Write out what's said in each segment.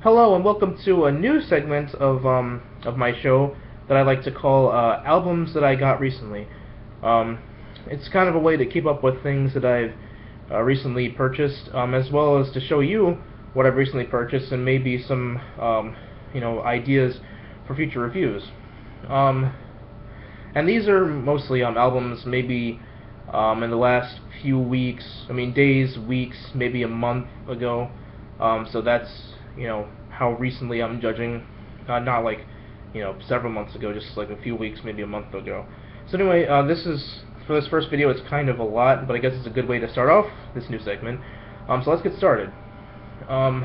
Hello and welcome to a new segment of my show that I like to call albums that I got recently. Um, it's kind of a way to keep up with things that I've recently purchased, as well as to show you what I've recently purchased and maybe some ideas for future reviews. Um, and these are mostly albums maybe in the last few weeks. I mean days, weeks, maybe a month ago. So that's how recently I'm judging, not like several months ago, just like a few weeks, maybe a month ago. So anyway, for this first video. It's kind of a lot, but I guess it's a good way to start off this new segment. So let's get started. Oh,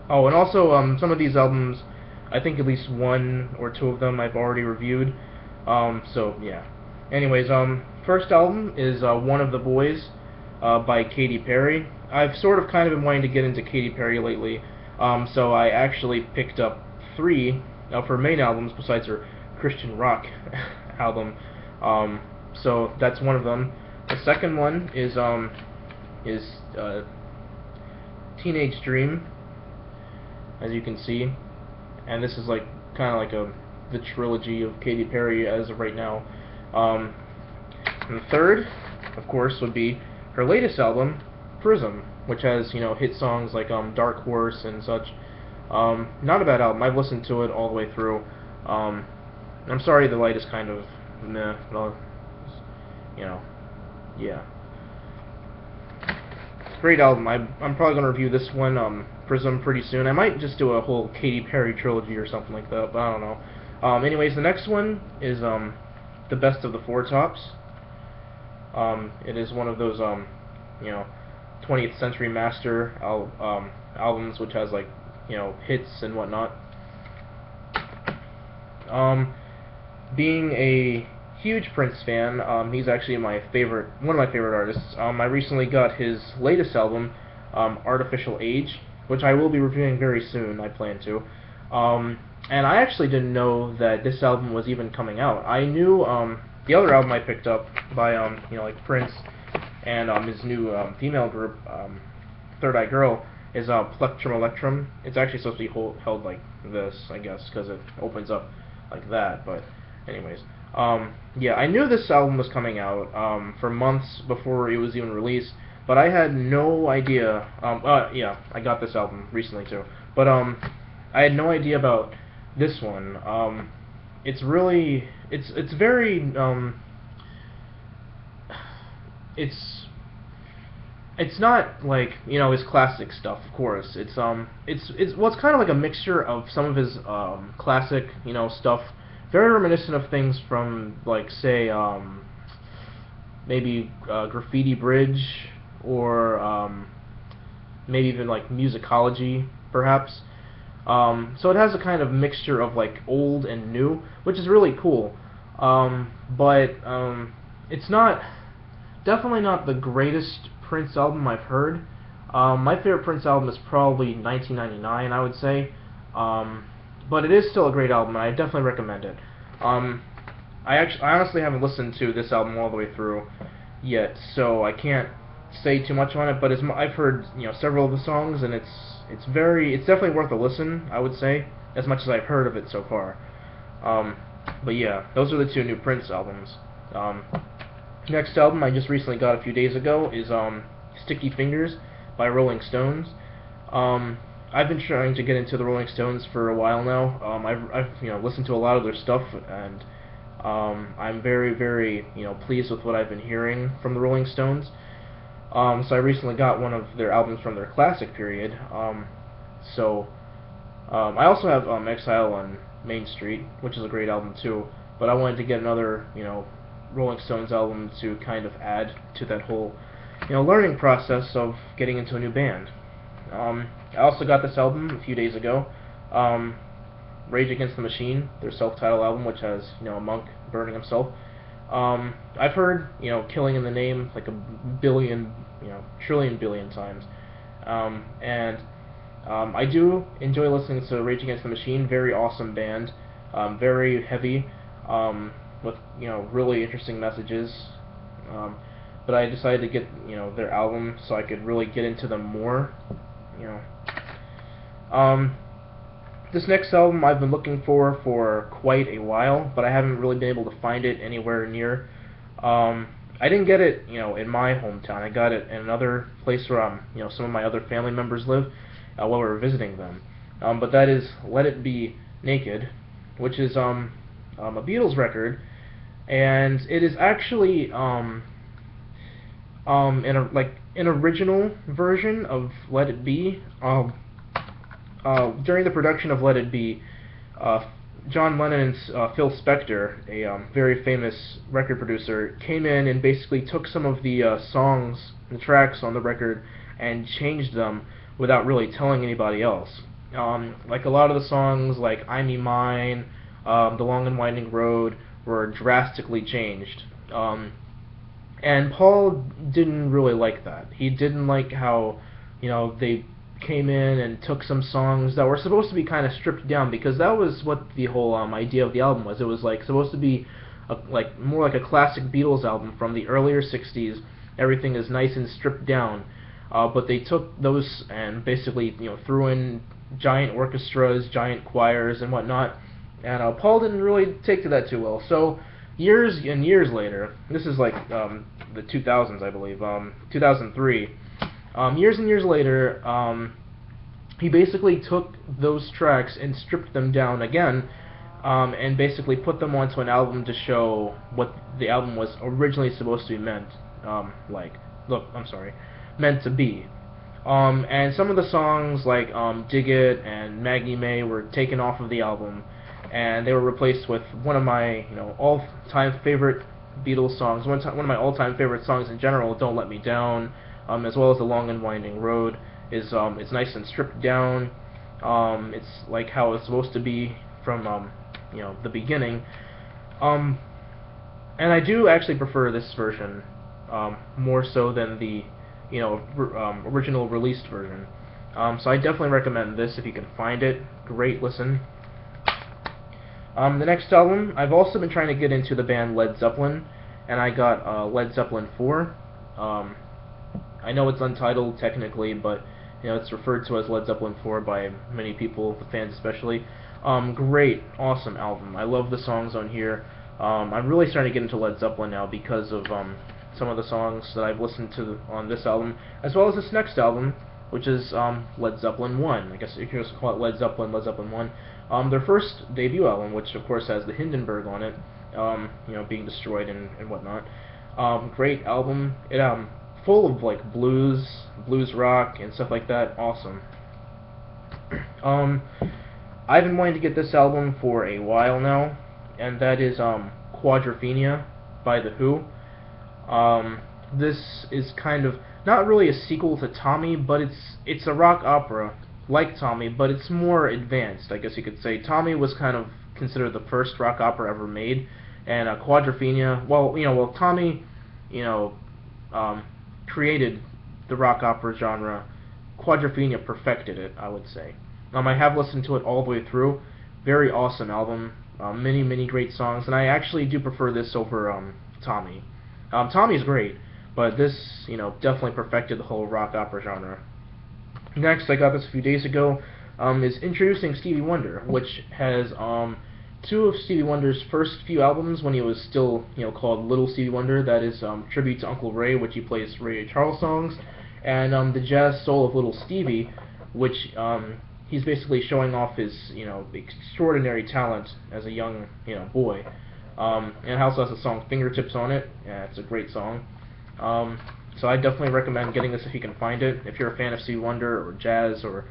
and also some of these albums, I think at least one or two of them I've already reviewed. So yeah. Anyways, first album is One of the Boys by Katy Perry. I've sort of kind of been wanting to get into Katy Perry lately, so I actually picked up three of her main albums besides her Christian rock album. So that's one of them. The second one is Teenage Dream, as you can see, and this is like kind of like the trilogy of Katy Perry as of right now. And the third, of course, would be her latest album, Prism, which has hit songs like Dark Horse and such. Not a bad album. I've listened to it all the way through. I'm sorry the light is kind of meh. Well, yeah. Great album. I'm probably gonna review this one, Prism, pretty soon. I might just do a whole Katy Perry trilogy or something like that, but I don't know. Anyways, the next one is The Best of the Four Tops. It is one of those 20th Century Master albums, which has like hits and whatnot. Being a huge Prince fan, he's actually one of my favorite artists. I recently got his latest album, Artificial Age, which I will be reviewing very soon. I plan to. And I actually didn't know that this album was even coming out. I knew the other album I picked up by like Prince and his new female group, Third Eye Girl, is Plectrum Electrum. It's actually supposed to be held like this, I guess, because it opens up like that. But anyways, yeah, I knew this album was coming out for months before it was even released, but I had no idea. Yeah, I got this album recently too, but I had no idea about this one. It's very it's not like his classic stuff, of course. It's well, it's kind of like a mixture of some of his classic stuff, very reminiscent of things from like say maybe Graffiti Bridge or maybe even like Musicology perhaps. So it has a kind of mixture of like old and new, which is really cool. But it's definitely not the greatest Prince album I've heard. My favorite Prince album is probably 1999, I would say. But it is still a great album, and I definitely recommend it. I honestly haven't listened to this album all the way through yet, so I can't say too much on it. But I've heard several of the songs, and it's definitely worth a listen, I would say, as much as I've heard of it so far. But yeah, those are the two new Prince albums. Next album I just recently got a few days ago is Sticky Fingers by Rolling Stones. I've been trying to get into the Rolling Stones for a while now. I've listened to a lot of their stuff, and I'm very, very pleased with what I've been hearing from the Rolling Stones. So I recently got one of their albums from their classic period. I also have Exile on Main Street, which is a great album too. But I wanted to get another Rolling Stones album to kind of add to that whole learning process of getting into a new band. I also got this album a few days ago, Rage Against the Machine, their self-titled album, which has a monk burning himself. I've heard Killing in the Name like a billion, trillion billion times, and I do enjoy listening to Rage Against the Machine. Very awesome band, very heavy, with really interesting messages. But I decided to get their album so I could really get into them more. This next album I've been looking for quite a while, but I haven't really been able to find it anywhere near. I didn't get it, in my hometown. I got it in another place where some of my other family members live, while we were visiting them. But that is "Let It Be Naked," which is a Beatles record, and it is actually an original version of "Let It Be." During the production of "Let It Be," John Lennon and Phil Spector, a very famous record producer, came in and basically took some of the songs, the tracks on the record, and changed them without really telling anybody else. Like a lot of the songs, like "I Me Mine," "The Long and Winding Road," were drastically changed. And Paul didn't really like that. He didn't like how, they came in and took some songs that were supposed to be kind of stripped down, because that was what the whole idea of the album was. It was like supposed to be more like a classic Beatles album from the earlier '60s. Everything is nice and stripped down, but they took those and basically threw in giant orchestras, giant choirs, and whatnot. And Paul didn't really take to that too well. So years and years later, this is like the 2000s, I believe, 2003. Years and years later, he basically took those tracks and stripped them down again, and basically put them onto an album to show what the album was originally supposed to be meant to be. And some of the songs like "Dig It" and "Maggie May" were taken off of the album, and they were replaced with one of my all-time favorite Beatles songs, one of my all-time favorite songs in general, "Don't Let Me Down," as well as "The Long and Winding Road." It's nice and stripped down. It's like how it's supposed to be from the beginning. And I do actually prefer this version more so than the original released version. So I definitely recommend this if you can find it. Great listen. The next album, I've also been trying to get into the band Led Zeppelin, and I got Led Zeppelin 4. I know it's untitled technically, but it's referred to as Led Zeppelin 4 by many people, the fans especially. Great, awesome album. I love the songs on here. I'm really starting to get into Led Zeppelin now because of some of the songs that I've listened to on this album, as well as this next album, which is Led Zeppelin 1. I guess you can just call it Led Zeppelin 1. Their first debut album, which of course has the Hindenburg on it, being destroyed and whatnot. Great album. It full of like blues rock and stuff like that. Awesome. I've been wanting to get this album for a while now, and that is Quadrophenia by The Who. This is kind of not really a sequel to Tommy, but it's a rock opera like Tommy, but it's more advanced, I guess you could say. Tommy was kind of considered the first rock opera ever made, and Quadrophenia, well Tommy, created the rock opera genre. Quadrophenia perfected it, I would say. I have listened to it all the way through. Very awesome album. Many great songs, and I actually do prefer this over Tommy. Tommy's great, but this, definitely perfected the whole rock opera genre. Next, I got this a few days ago, is Introducing Stevie Wonder, which has two of Stevie Wonder's first few albums when he was still, called Little Stevie Wonder. That is Tribute to Uncle Ray, which he plays Ray Charles songs, and The Jazz Soul of Little Stevie, which he's basically showing off his, extraordinary talent as a young, boy. And it also has the song Fingertips on it. Yeah, it's a great song. So I definitely recommend getting this if you can find it. If you're a fan of Stevie Wonder or jazz or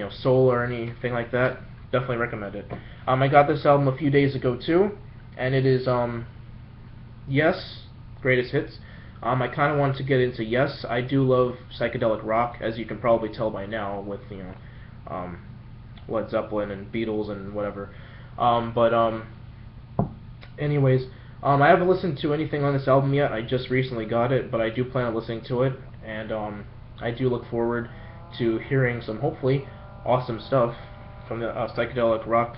soul or anything like that, definitely recommend it. I got this album a few days ago too, and it is Yes, Greatest Hits. I kind of want to get into Yes. I do love psychedelic rock, as you can probably tell by now with Led Zeppelin and Beatles and whatever. Anyways, I haven't listened to anything on this album yet. I just recently got it, but I do plan on listening to it, and I do look forward to hearing some hopefully awesome stuff from the psychedelic rock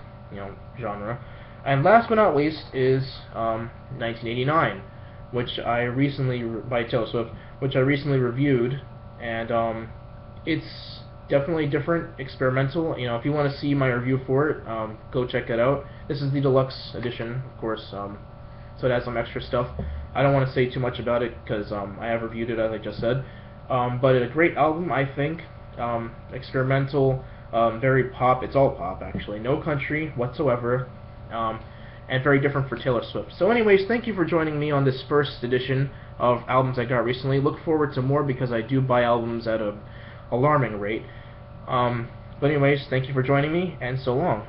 genre. And last but not least is 1989, which I recently by Taylor Swift, which I recently reviewed, and it's definitely different, experimental. You know, if you want to see my review for it, go check it out. This is the deluxe edition, of course, so it has some extra stuff. I don't want to say too much about it because I have reviewed it, as I just said. But a great album, I think. Experimental, very pop. It's all pop, actually. No country whatsoever. And very different for Taylor Swift. So anyways, thank you for joining me on this first edition of albums I got recently. Look forward to more because I do buy albums at a alarming rate. But anyways, thank you for joining me, and so long.